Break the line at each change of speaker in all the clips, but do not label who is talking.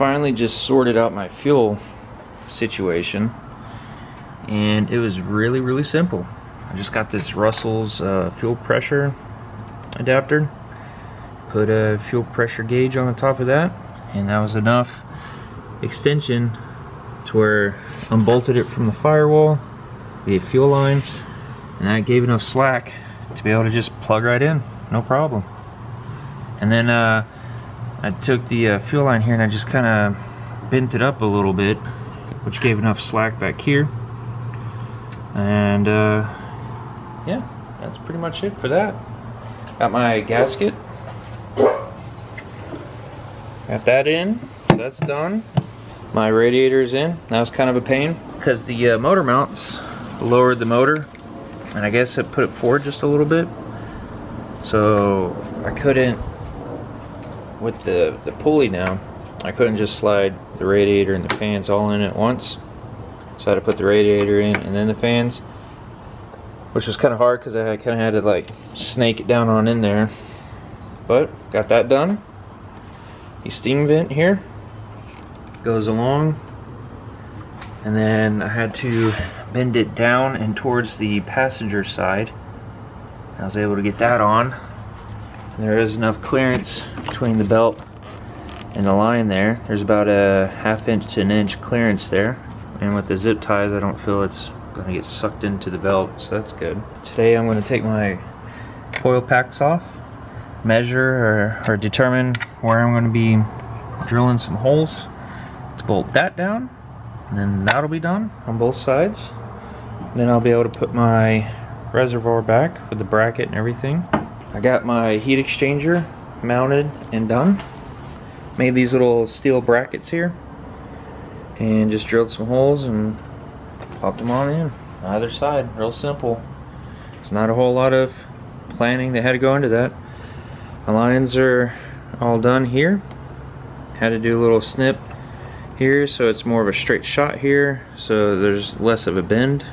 finally just sorted out my fuel situation, and it was really simple. I just got this Russell's fuel pressure adapter, put a fuel pressure gauge on the top of that, and that was enough extension to where unbolted it from the firewall, the fuel line, and that gave enough slack to be able to just plug right in, no problem. And then I took the fuel line here and I just kind of bent it up a little bit, which gave enough slack back here. And yeah, that's pretty much it for that. Got my gasket, got that in, so that's done. My radiator's in. That was kind of a pain because the motor mounts lowered the motor, and I guess it put it forward just a little bit, so I couldn't, with the pulley now, I couldn't just slide the radiator and the fans all in at once. So I had to put the radiator in and then the fans, which was kind of hard because I kind of had to like snake it down on in there. But got that done. The steam vent here goes along, and then I had to bend it down and towards the passenger side. I was able to get that on. And there is enough clearance between the belt and the line there. There's about a 1/2 inch to 1 inch clearance there, and with the zip ties I don't feel it's going to get sucked into the belt, so that's good. Today I'm going to take my coil packs off, measure or determine where I'm going to be drilling some holes to bolt that down, and then that'll be done on both sides. Then I'll be able to put my reservoir back with the bracket and everything. I got my heat exchanger mounted and done. Made these little steel brackets here and just drilled some holes and popped them on in either side. Real simple. There's not a whole lot of planning that had to go into that. My lines are all done here. Had to do a little snip here so it's more of a straight shot here, so there's less of a bend.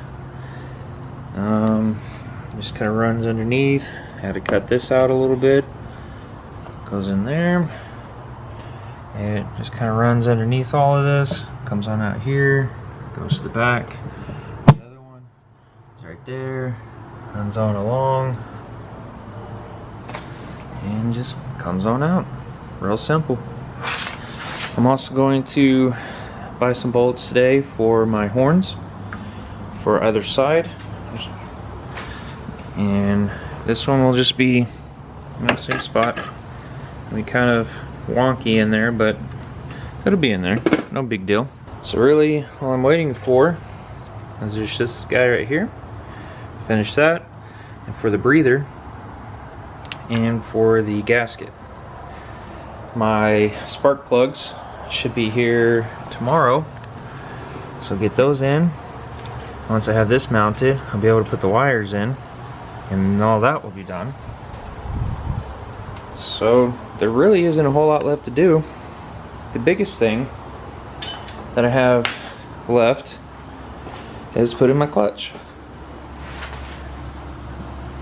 Just kind of runs underneath. Had to cut this out a little bit. Goes in there. And it just kind of runs underneath all of this. Comes on out here. Goes to the back. The other one is right there. Runs on along. And just comes on out. Real simple. I'm also going to buy some bolts today for my horns for either side. And this one will just be in the same spot. It'll be kind of wonky in there, but it'll be in there. No big deal. So really, all I'm waiting for is just this guy right here. Finish that, and for the breather, and for the gasket. My spark plugs should be here tomorrow, so get those in. Once I have this mounted, I'll be able to put the wires in, and all that will be done. So there really isn't a whole lot left to do. The biggest thing that I have left is put in my clutch.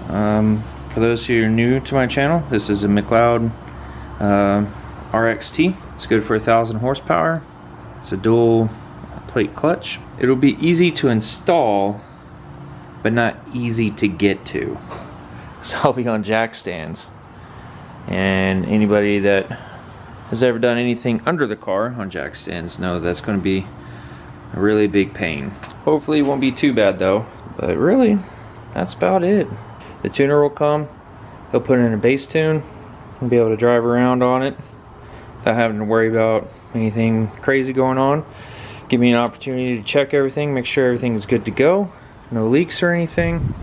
For those who are new to my channel, this is a McLeod RXT. It's good for 1,000 horsepower. It's a dual plate clutch. It'll be easy to install, but not easy to get to. So I'll be on jack stands, and anybody that has ever done anything under the car on jack stands know that's going to be a really big pain. Hopefully it won't be too bad though, but really that's about it. The tuner will come, he'll put in a bass tune and be able to drive around on it without having to worry about anything crazy going on. Give me an opportunity to check everything, make sure everything is good to go, no leaks or anything,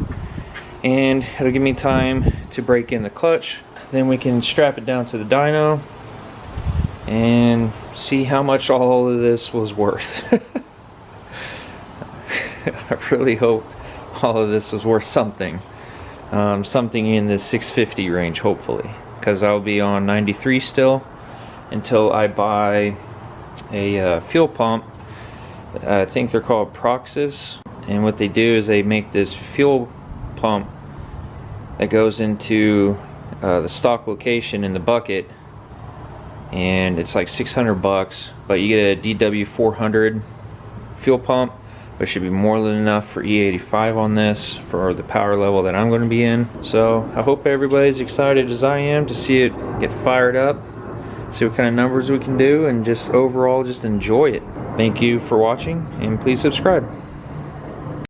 and it'll give me time to break in the clutch. Then we can strap it down to the dyno and see how much all of this was worth. I really hope all of this was worth something. Something in the 650 range, hopefully, because I'll be on 93 still until I buy a fuel pump. I think they're called Proxys, and what they do is they make this fuel pump that goes into the stock location in the bucket, and it's like 600 bucks, but you get a DW 400 fuel pump, which should be more than enough for E85 on this for the power level that I'm going to be in. So I hope everybody's excited as I am to see it get fired up, see what kind of numbers we can do, and just overall just enjoy it. Thank you for watching, and please subscribe.